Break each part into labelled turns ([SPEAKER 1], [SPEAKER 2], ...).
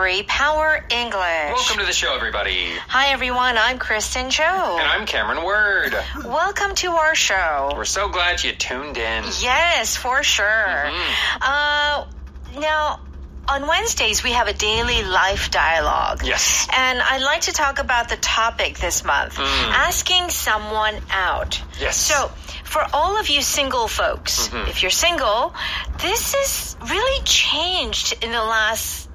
[SPEAKER 1] Ebs Power English.
[SPEAKER 2] Welcome to the show, everybody.
[SPEAKER 1] Hi, everyone. I'm Kristen Cho.
[SPEAKER 2] And I'm Cameron Word.
[SPEAKER 1] Welcome to our show.
[SPEAKER 2] We're so glad you tuned in.
[SPEAKER 1] Yes, for sure. Now, on Wednesdays, we have a daily life dialogue.
[SPEAKER 2] Yes.
[SPEAKER 1] And I'd like to talk about the topic this month, asking someone out.
[SPEAKER 2] Yes.
[SPEAKER 1] So, for all of you single folks, if you're single, this has really changed in the last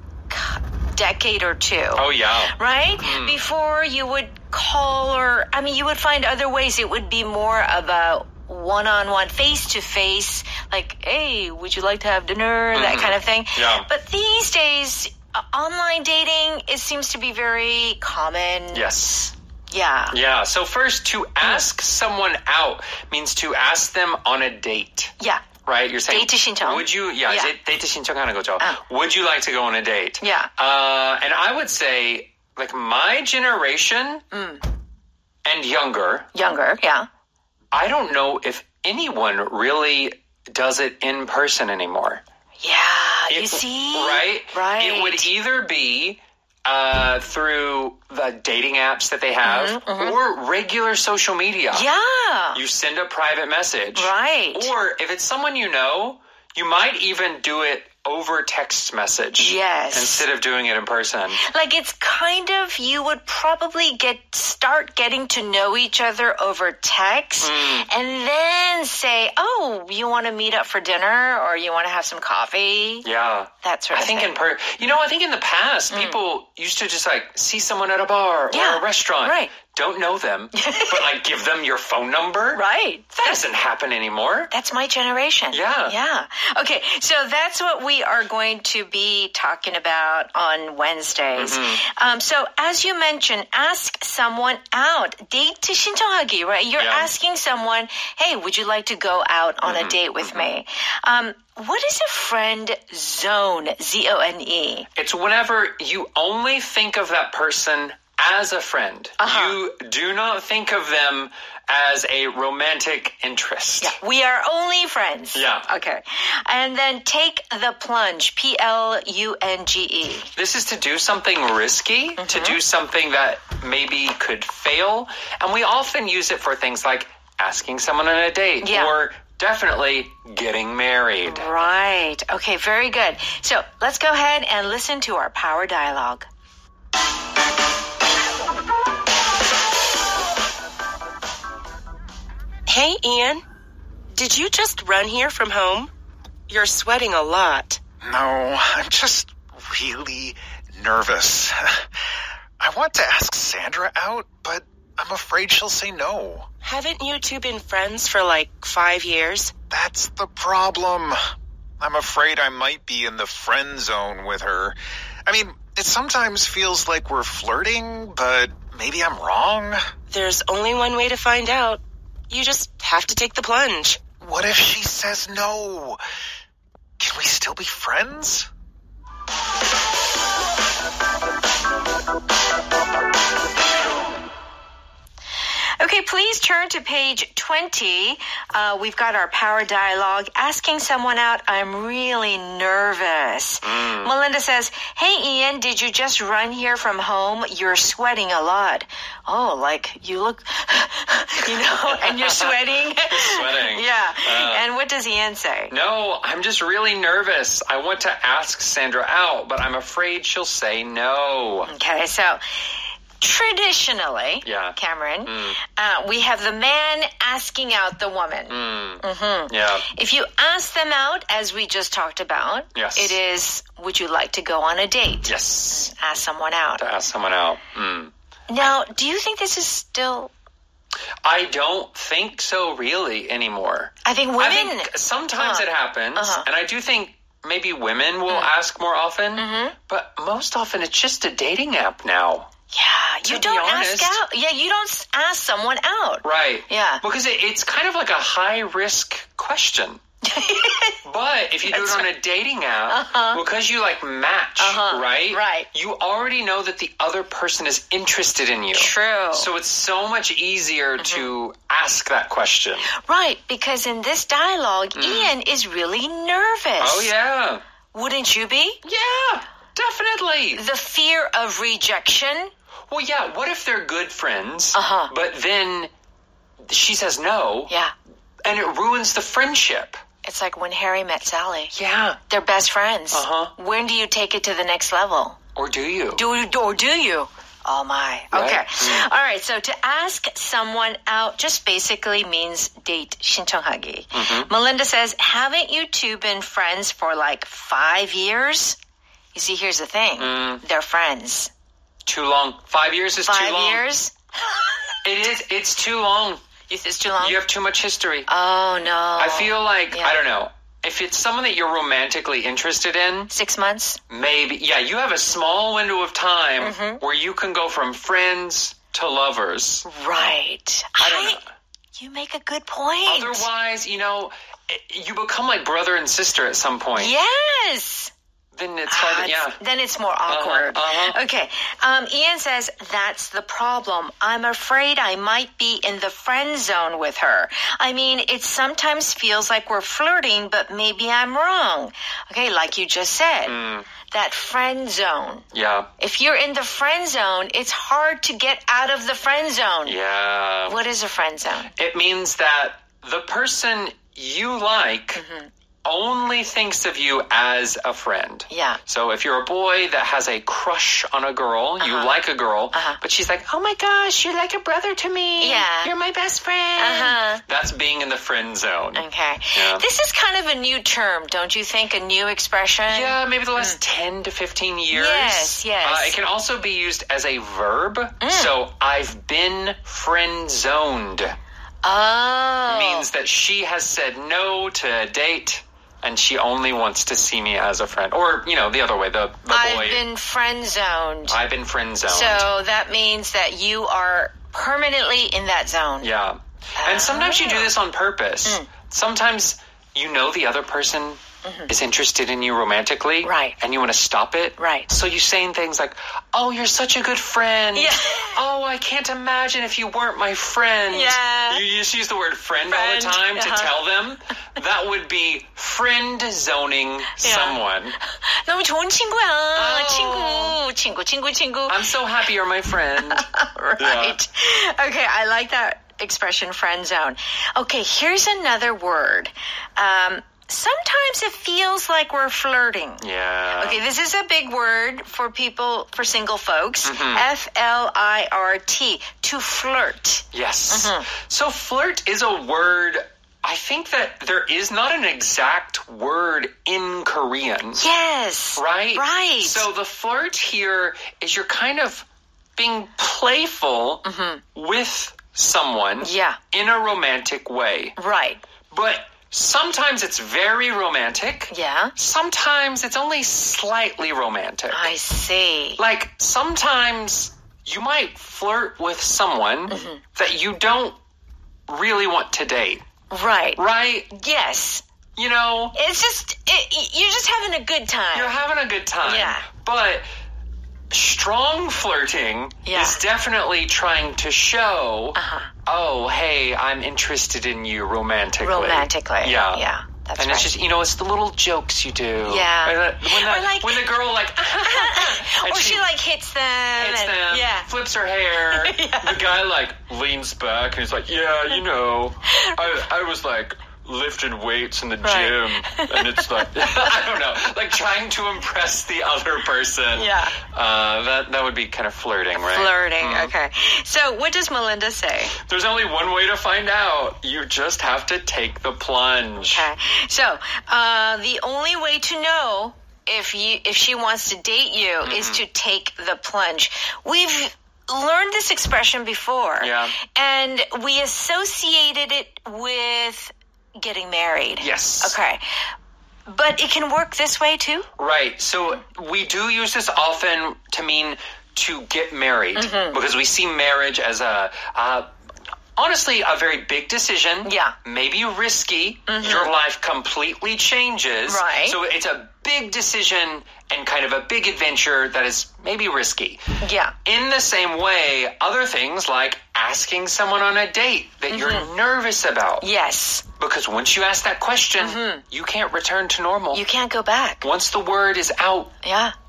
[SPEAKER 1] decade or two.
[SPEAKER 2] Oh, yeah.
[SPEAKER 1] Right? Before you would call you would find other ways. It would be more of a one-on-one, face-to-face, like, hey, would you like to have dinner? That kind of thing.
[SPEAKER 2] Yeah.
[SPEAKER 1] But these days, online dating, it seems to be very common.
[SPEAKER 2] Yes.
[SPEAKER 1] Yeah.
[SPEAKER 2] Yeah. So first, to ask someone out means to ask them on a date.
[SPEAKER 1] Yeah.
[SPEAKER 2] Right? You're saying,
[SPEAKER 1] 데이트 신청.
[SPEAKER 2] would you, 이제 데이트 신청하는 거죠. Would you like to go on a date?
[SPEAKER 1] Yeah.
[SPEAKER 2] And I would say, like, my generation and younger,
[SPEAKER 1] yeah.
[SPEAKER 2] I don't know if anyone really does it in person anymore.
[SPEAKER 1] Yeah, you see?
[SPEAKER 2] Right?
[SPEAKER 1] Right.
[SPEAKER 2] It would either be through the dating apps that they have or regular social media.
[SPEAKER 1] Yeah.
[SPEAKER 2] You send a private message.
[SPEAKER 1] Right.
[SPEAKER 2] Or if it's someone you know, you might even do it over text message.
[SPEAKER 1] Yes.
[SPEAKER 2] Instead of doing it in person.
[SPEAKER 1] Like, it's kind of, you would probably start getting to know each other over text and then say, oh, you want to meet up for dinner or you want to have some coffee?
[SPEAKER 2] Yeah.
[SPEAKER 1] That sort of thing.
[SPEAKER 2] I think in the past, people used to just like see someone at a bar or a restaurant.
[SPEAKER 1] Right.
[SPEAKER 2] Don't know them, but like give them your phone number.
[SPEAKER 1] Right.
[SPEAKER 2] That doesn't happen anymore.
[SPEAKER 1] That's my generation.
[SPEAKER 2] Yeah.
[SPEAKER 1] Yeah. Okay, so that's what we are going to be talking about on Wednesdays. So as you mentioned, ask someone out. 데이트 신청하기, right? You're asking someone, hey, would you like to go out on a date with me? What is a friend zone? Z-O-N-E.
[SPEAKER 2] It's whenever you only think of that person as a friend. You do not think of them as a romantic interest.
[SPEAKER 1] Yeah, we are only friends.
[SPEAKER 2] Yeah.
[SPEAKER 1] Okay. And then take the plunge, P-L-U-N-G-E.
[SPEAKER 2] This is to do something risky, to do something that maybe could fail. And we often use it for things like asking someone on a date or definitely getting married.
[SPEAKER 1] Right. Okay, very good. So let's go ahead and listen to our power dialogue.
[SPEAKER 3] Hey, Ian. Did you just run here from home? You're sweating a lot.
[SPEAKER 4] No, I'm just really nervous. I want to ask Sandra out, but I'm afraid she'll say no.
[SPEAKER 3] Haven't you two been friends for like 5 years?
[SPEAKER 4] That's the problem. I'm afraid I might be in the friend zone with her. I mean, it sometimes feels like we're flirting, but maybe I'm wrong.
[SPEAKER 3] There's only one way to find out. You just have to take the plunge.
[SPEAKER 4] What if she says no? Can we still be friends?
[SPEAKER 1] Okay, please turn to page 20. We've got our power dialogue. Asking someone out, I'm really nervous. Melinda says, hey, Ian, did you just run here from home? You're sweating a lot. Oh, like you look, and you're sweating?
[SPEAKER 2] Sweating.
[SPEAKER 1] Yeah. And what does Ian say?
[SPEAKER 2] No, I'm just really nervous. I want to ask Sandra out, but I'm afraid she'll say no.
[SPEAKER 1] Okay, so traditionally, Cameron, we have the man asking out the woman.
[SPEAKER 2] Yeah.
[SPEAKER 1] If you ask them out, as we just talked about, it is, would you like to go on a date?
[SPEAKER 2] Yes.
[SPEAKER 1] Ask someone out.
[SPEAKER 2] To ask someone out.
[SPEAKER 1] Now, do you think this is still...
[SPEAKER 2] I don't think so really anymore.
[SPEAKER 1] I think
[SPEAKER 2] sometimes it happens, and I do think maybe women will ask more often, but most often it's just a dating app now.
[SPEAKER 1] Yeah, you don't ask out. Yeah, you don't ask someone out.
[SPEAKER 2] Right.
[SPEAKER 1] Yeah.
[SPEAKER 2] Because it's kind of like a high-risk question. But if you do it on a dating app, because you like match, right?
[SPEAKER 1] Right.
[SPEAKER 2] You already know that the other person is interested in you.
[SPEAKER 1] True.
[SPEAKER 2] So it's so much easier to ask that question.
[SPEAKER 1] Right, because in this dialogue, Ian is really nervous.
[SPEAKER 2] Oh, yeah.
[SPEAKER 1] Wouldn't you be?
[SPEAKER 2] Yeah. Definitely.
[SPEAKER 1] The fear of rejection.
[SPEAKER 2] Well, yeah, what if they're good friends, but then she says no, and it ruins the friendship?
[SPEAKER 1] It's like when Harry met Sally.
[SPEAKER 2] Yeah.
[SPEAKER 1] They're best friends. When do you take it to the next level?
[SPEAKER 2] Or do you?
[SPEAKER 1] Or do you? Oh, my.
[SPEAKER 2] Right?
[SPEAKER 1] Okay. All right. So to ask someone out just basically means date 신청하기. Melinda says, haven't you two been friends for like 5 years? You see, here's the thing. They're friends.
[SPEAKER 2] Too long. 5 years is too long.
[SPEAKER 1] 5 years?
[SPEAKER 2] It is. It's too long.
[SPEAKER 1] It's too long?
[SPEAKER 2] You have too much history.
[SPEAKER 1] Oh, no.
[SPEAKER 2] I feel like, I don't know. If it's someone that you're romantically interested in...
[SPEAKER 1] 6 months?
[SPEAKER 2] Maybe. Yeah, you have a small window of time where you can go from friends to lovers.
[SPEAKER 1] Right.
[SPEAKER 2] I don't know.
[SPEAKER 1] You make a good point.
[SPEAKER 2] Otherwise, you become like brother and sister at some point.
[SPEAKER 1] Yes.
[SPEAKER 2] Then it's hard.
[SPEAKER 1] Then it's more awkward. Okay. Ian says, that's the problem. I'm afraid I might be in the friend zone with her. I mean, it sometimes feels like we're flirting, but maybe I'm wrong. Okay, like you just said. That friend zone.
[SPEAKER 2] Yeah.
[SPEAKER 1] If you're in the friend zone, it's hard to get out of the friend zone.
[SPEAKER 2] Yeah.
[SPEAKER 1] What is a friend zone?
[SPEAKER 2] It means that the person you like only thinks of you as a friend.
[SPEAKER 1] Yeah.
[SPEAKER 2] So if you're a boy that has a crush on a girl, you like a girl, but she's like, oh my gosh, you're like a brother to me.
[SPEAKER 1] Yeah.
[SPEAKER 2] You're my best friend. That's being in the friend zone.
[SPEAKER 1] Okay.
[SPEAKER 2] Yeah.
[SPEAKER 1] This is kind of a new term, don't you think? A new expression?
[SPEAKER 2] Yeah, maybe the last 10 to 15 years.
[SPEAKER 1] Yes.
[SPEAKER 2] It can also be used as a verb. So I've been friend zoned.
[SPEAKER 1] Oh.
[SPEAKER 2] Means that she has said no to a date. And she only wants to see me as a friend. Or, the other way, the boy.
[SPEAKER 1] I've been friend zoned.
[SPEAKER 2] I've been friend zoned.
[SPEAKER 1] So that means that you are permanently in that zone.
[SPEAKER 2] Yeah. And sometimes you do this on purpose. Sometimes the other person is interested in you romantically.
[SPEAKER 1] Right.
[SPEAKER 2] And you want to stop it.
[SPEAKER 1] Right.
[SPEAKER 2] So you're saying things like, oh, you're such a good friend.
[SPEAKER 1] Yeah.
[SPEAKER 2] Oh, I can't imagine if you weren't my friend.
[SPEAKER 1] Yeah.
[SPEAKER 2] You just use the word friend all the time to tell them. That would be friend zoning someone.
[SPEAKER 1] 너무 좋은 친구야. 친구.
[SPEAKER 2] I'm so happy you're my friend.
[SPEAKER 1] Right. Yeah. Okay, I like that expression, friend zone. Okay, here's another word. Sometimes it feels like we're flirting.
[SPEAKER 2] Yeah.
[SPEAKER 1] Okay, this is a big word for single folks. F-L-I-R-T, to flirt.
[SPEAKER 2] Yes. So flirt is a word, I think that there is not an exact word in Korean.
[SPEAKER 1] Yes.
[SPEAKER 2] Right?
[SPEAKER 1] Right.
[SPEAKER 2] So the flirt here is you're kind of being playful with someone in a romantic way.
[SPEAKER 1] Right.
[SPEAKER 2] But sometimes it's very romantic.
[SPEAKER 1] Yeah.
[SPEAKER 2] Sometimes it's only slightly romantic.
[SPEAKER 1] I see.
[SPEAKER 2] Like, sometimes you might flirt with someone that you don't really want to date.
[SPEAKER 1] Right.
[SPEAKER 2] Right?
[SPEAKER 1] Yes.
[SPEAKER 2] It's
[SPEAKER 1] just, you're just having a good time.
[SPEAKER 2] You're having a good time.
[SPEAKER 1] Yeah.
[SPEAKER 2] But strong flirting is definitely trying to show, oh, hey, I'm interested in you romantically. Yeah.
[SPEAKER 1] Yeah. That's
[SPEAKER 2] and
[SPEAKER 1] right.
[SPEAKER 2] it's just, it's the little jokes you do.
[SPEAKER 1] Yeah.
[SPEAKER 2] When the girl,
[SPEAKER 1] or she hits them. Yeah.
[SPEAKER 2] Flips her hair. The guy, leans back and he's like, yeah, I was, lifting weights in the gym. And it's I don't know, trying to impress the other person.
[SPEAKER 1] Yeah.
[SPEAKER 2] That would be kind of flirting, right?
[SPEAKER 1] Flirting, okay. So what does Melinda say?
[SPEAKER 2] There's only one way to find out. You just have to take the plunge.
[SPEAKER 1] Okay. So, the only way to know if she wants to date you is to take the plunge. We've learned this expression before.
[SPEAKER 2] Yeah.
[SPEAKER 1] And we associated it with getting married.
[SPEAKER 2] Yes.
[SPEAKER 1] Okay. But it can work this way too?
[SPEAKER 2] Right. So we do use this often to mean to get married because we see marriage as honestly a very big decision.
[SPEAKER 1] Yeah.
[SPEAKER 2] Maybe risky. Your life completely changes.
[SPEAKER 1] Right.
[SPEAKER 2] So it's a big decision and kind of a big adventure that is maybe risky.
[SPEAKER 1] Yeah.
[SPEAKER 2] In the same way, other things like asking someone on a date that you're nervous about.
[SPEAKER 1] Yes.
[SPEAKER 2] Because once you ask that question, you can't return to normal.
[SPEAKER 1] You can't go back.
[SPEAKER 2] Once the word is out,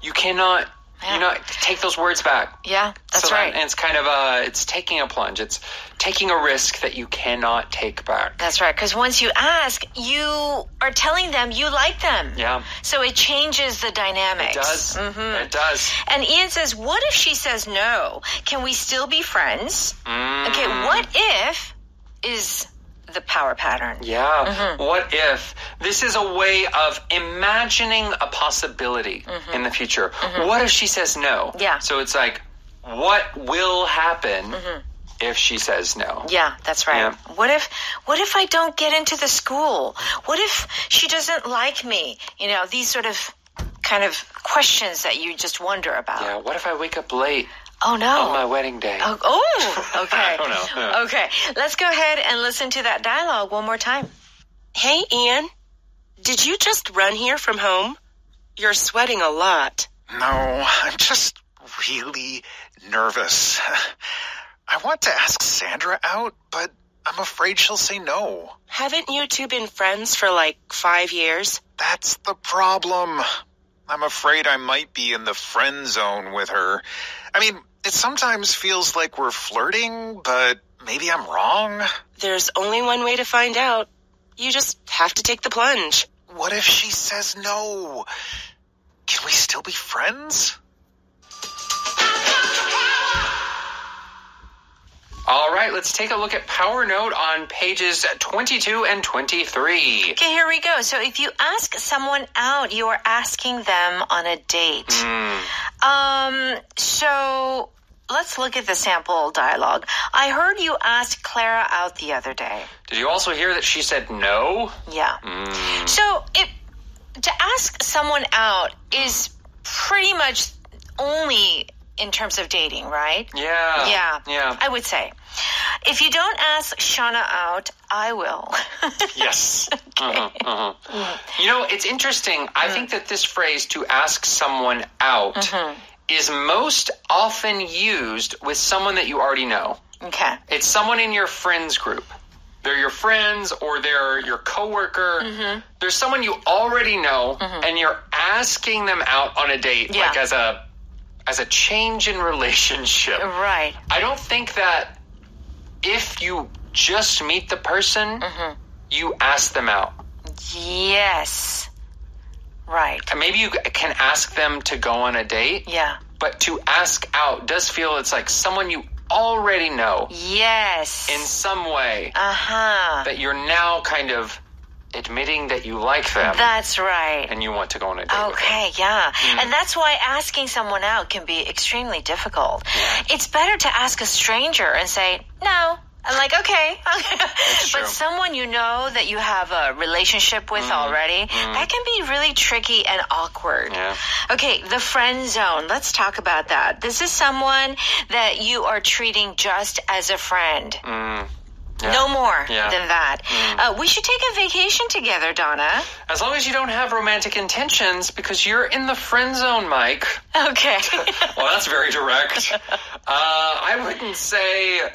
[SPEAKER 2] you cannot take those words back.
[SPEAKER 1] Yeah, that's right.
[SPEAKER 2] And it's kind of it's taking a plunge. It's taking a risk that you cannot take back.
[SPEAKER 1] That's right. Because once you ask, you are telling them you like them.
[SPEAKER 2] Yeah.
[SPEAKER 1] So it changes the dynamics.
[SPEAKER 2] It does. It does.
[SPEAKER 1] And Ian says, what if she says no? Can we still be friends? Okay, what if is the power pattern.
[SPEAKER 2] Yeah. What if? This is a way of imagining a possibility in the future. What if she says no?
[SPEAKER 1] Yeah.
[SPEAKER 2] So it's like, what will happen if she says no?
[SPEAKER 1] Yeah, that's right.
[SPEAKER 2] Yeah.
[SPEAKER 1] What if I don't get into the school? What if she doesn't like me? You know, these sort of kind of questions that you just wonder about.
[SPEAKER 2] Yeah. What if I wake up late?
[SPEAKER 1] Oh, no.
[SPEAKER 2] On my wedding day.
[SPEAKER 1] Oh, okay.
[SPEAKER 2] I don't know. Yeah.
[SPEAKER 1] Okay. Let's go ahead and listen to that dialogue one more time.
[SPEAKER 3] Hey, Ian. Did you just run here from home? You're sweating a lot.
[SPEAKER 4] No, I'm just really nervous. I want to ask Sandra out, but I'm afraid she'll say no.
[SPEAKER 3] Haven't you two been friends for like 5 years?
[SPEAKER 4] That's the problem. I'm afraid I might be in the friend zone with her. I mean, it sometimes feels like we're flirting, but maybe I'm wrong.
[SPEAKER 3] There's only one way to find out. You just have to take the plunge.
[SPEAKER 4] What if she says no? Can we still be friends?
[SPEAKER 2] All right, let's take a look at Power Note on pages 22 and 23.
[SPEAKER 1] Okay, here we go. So if you ask someone out, you are asking them on a date. So let's look at the sample dialogue. I heard you asked Clara out the other day.
[SPEAKER 2] Did you also hear that she said no?
[SPEAKER 1] Yeah. So to ask someone out is pretty much only in terms of dating, right?
[SPEAKER 2] Yeah.
[SPEAKER 1] I would say. If you don't ask Shauna out, I will.
[SPEAKER 2] Yes. You know, it's interesting. I think that this phrase, to ask someone out, is most often used with someone that you already know.
[SPEAKER 1] Okay.
[SPEAKER 2] It's someone in your friends group. They're your friends or they're your coworker. There's someone you already know, and you're asking them out on a date, like as a change in relationship.
[SPEAKER 1] Right.
[SPEAKER 2] I don't think that if you just meet the person, you ask them out.
[SPEAKER 1] Yes. Right.
[SPEAKER 2] And maybe you can ask them to go on a date.
[SPEAKER 1] Yeah.
[SPEAKER 2] But to ask out does feel it's like someone you already know.
[SPEAKER 1] Yes.
[SPEAKER 2] In some way.
[SPEAKER 1] Uh-huh.
[SPEAKER 2] That you're now kind of admitting that you like them.
[SPEAKER 1] That's right.
[SPEAKER 2] And you want to go on a date with them.
[SPEAKER 1] Okay, yeah. And that's why asking someone out can be extremely difficult.
[SPEAKER 2] Yeah.
[SPEAKER 1] It's better to ask a stranger and say, no. I'm like, okay.
[SPEAKER 2] That's true.
[SPEAKER 1] But someone you know that you have a relationship with already, that can be really tricky and awkward.
[SPEAKER 2] Yeah.
[SPEAKER 1] Okay, the friend zone. Let's talk about that. This is someone that you are treating just as a friend.
[SPEAKER 2] Yeah.
[SPEAKER 1] No more
[SPEAKER 2] Yeah.
[SPEAKER 1] than that. We should take a vacation together, Donna.
[SPEAKER 2] As long as you don't have romantic intentions, because you're in the friend zone, Mike.
[SPEAKER 1] Okay.
[SPEAKER 2] Well, that's very direct. I wouldn't say...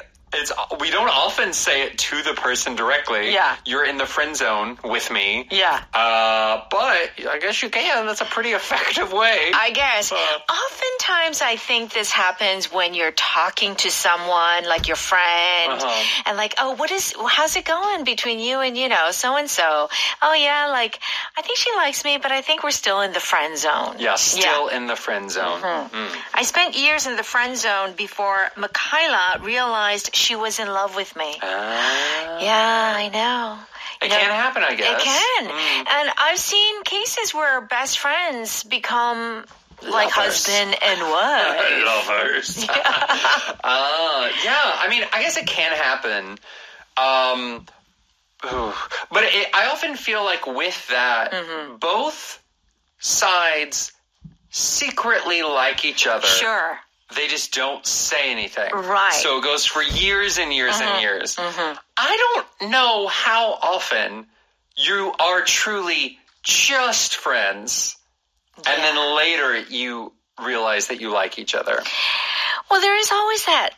[SPEAKER 2] we don't often say it to the person directly.
[SPEAKER 1] Yeah.
[SPEAKER 2] You're in the friend zone with me.
[SPEAKER 1] Yeah.
[SPEAKER 2] But I guess you can. That's a pretty effective way.
[SPEAKER 1] I guess. Oftentimes I think this happens when you're talking to someone, like your friend, and like, oh, how's it going between you and, so-and-so? Oh, yeah, like, I think she likes me, but I think we're still in the friend zone.
[SPEAKER 2] Yeah, still in the friend zone.
[SPEAKER 1] I spent years in the friend zone before Michaela realized she was in love with me. Yeah, I know.
[SPEAKER 2] It can happen, I guess.
[SPEAKER 1] It can. And I've seen cases where best friends become like husband and wife.
[SPEAKER 2] Lovers. Yeah, I mean, I guess it can happen. But I often feel like with that, both sides secretly like each other.
[SPEAKER 1] Sure.
[SPEAKER 2] They just don't say anything.
[SPEAKER 1] Right.
[SPEAKER 2] So it goes for years and years and years. I don't know how often you are truly just friends And then later you realize that you like each other.
[SPEAKER 1] Well, there is always that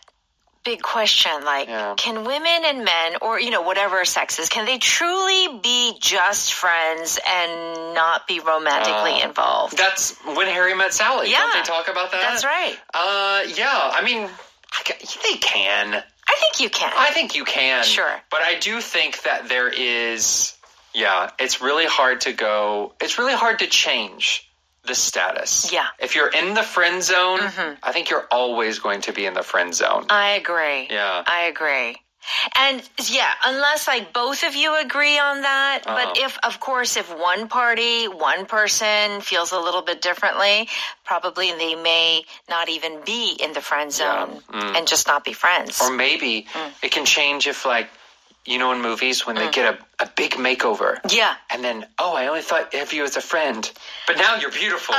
[SPEAKER 1] big question, like, can women and men, or, whatever sex is, can they truly be just friends and not be romantically involved?
[SPEAKER 2] That's When Harry Met Sally.
[SPEAKER 1] Yeah.
[SPEAKER 2] Don't they talk about that?
[SPEAKER 1] That's right.
[SPEAKER 2] Yeah, I mean, they can.
[SPEAKER 1] I think you can.
[SPEAKER 2] I think you can.
[SPEAKER 1] Sure.
[SPEAKER 2] But I do think that there is, it's really hard to change the status.
[SPEAKER 1] Yeah.
[SPEAKER 2] If you're in the friend zone, I think you're always going to be in the friend zone.
[SPEAKER 1] I agree.
[SPEAKER 2] Yeah.
[SPEAKER 1] I agree. And unless like both of you agree on that, but if one person feels a little bit differently, probably they may not even be in the friend zone and just not be friends.
[SPEAKER 2] Or maybe it can change if like, in movies when they get a big makeover.
[SPEAKER 1] Yeah.
[SPEAKER 2] And then, I only thought of you as a friend. But now you're beautiful.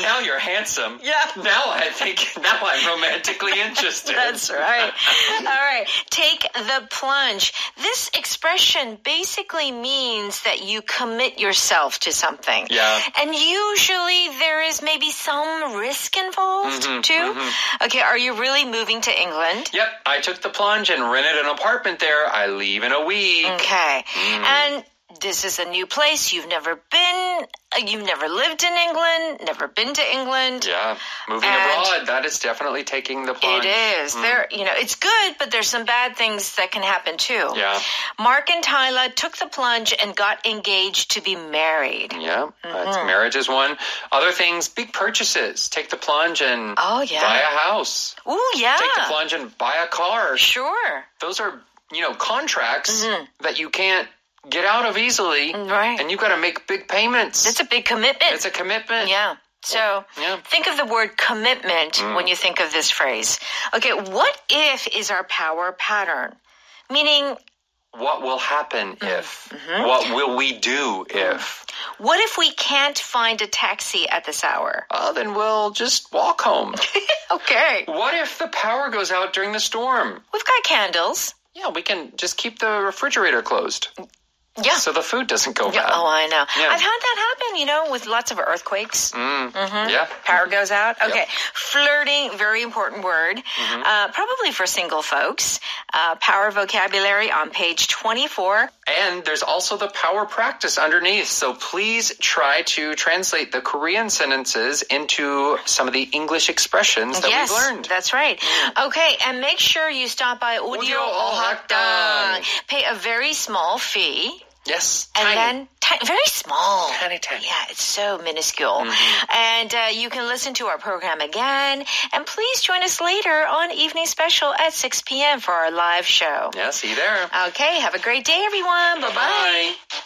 [SPEAKER 2] Now you're handsome.
[SPEAKER 1] Yeah.
[SPEAKER 2] Now I'm romantically interested.
[SPEAKER 1] That's right. All right. Take the plunge. This expression basically means that you commit yourself to something.
[SPEAKER 2] Yeah.
[SPEAKER 1] And usually there is maybe some risk involved too. Okay. Are you really moving to England?
[SPEAKER 2] Yep. I took the plunge and rented an apartment there. I leave in a week.
[SPEAKER 1] Okay. And this is a new place. You've never lived in England, never been to England.
[SPEAKER 2] Yeah. Moving abroad, that is definitely taking the plunge.
[SPEAKER 1] It is. There, it's good, but there's some bad things that can happen too.
[SPEAKER 2] Yeah.
[SPEAKER 1] Mark and Tyla took the plunge and got engaged to be married.
[SPEAKER 2] Yeah. Marriage is one. Other things, big purchases. Take the plunge and buy a house.
[SPEAKER 1] Ooh, yeah.
[SPEAKER 2] Take the plunge and buy a car.
[SPEAKER 1] Sure.
[SPEAKER 2] Those are, contracts that you can't get out of easily.
[SPEAKER 1] Right.
[SPEAKER 2] And you've got to make big payments.
[SPEAKER 1] It's a big commitment.
[SPEAKER 2] It's a commitment.
[SPEAKER 1] Yeah. So think of the word commitment when you think of this phrase. Okay, what if is our power pattern? Meaning,
[SPEAKER 2] what will happen if? What will we do if?
[SPEAKER 1] What if we can't find a taxi at this hour?
[SPEAKER 2] Then we'll just walk home.
[SPEAKER 1] Okay.
[SPEAKER 2] What if the power goes out during the storm?
[SPEAKER 1] We've got candles.
[SPEAKER 2] Yeah, we can just keep the refrigerator closed.
[SPEAKER 1] Yeah.
[SPEAKER 2] So the food doesn't go bad.
[SPEAKER 1] Oh, I know.
[SPEAKER 2] Yeah.
[SPEAKER 1] I've had that happen, with lots of earthquakes.
[SPEAKER 2] Yeah.
[SPEAKER 1] Power goes out. Okay.
[SPEAKER 2] Yep.
[SPEAKER 1] Flirting, very important word. Probably for single folks. Power vocabulary on page 24.
[SPEAKER 2] And there's also the power practice underneath. So please try to translate the Korean sentences into some of the English expressions that we've learned.
[SPEAKER 1] That's right. Okay. And make sure you stop by Audio
[SPEAKER 2] Ohakdang.
[SPEAKER 1] Pay a very small fee.
[SPEAKER 2] Yes.
[SPEAKER 1] And then, very small.
[SPEAKER 2] Tiny.
[SPEAKER 1] Yeah, it's so minuscule. And you can listen to our program again. And please join us later on Evening Special at 6 p.m. for our live show.
[SPEAKER 2] Yeah, see you there.
[SPEAKER 1] Okay, have a great day, everyone. Bye-bye.
[SPEAKER 2] Bye.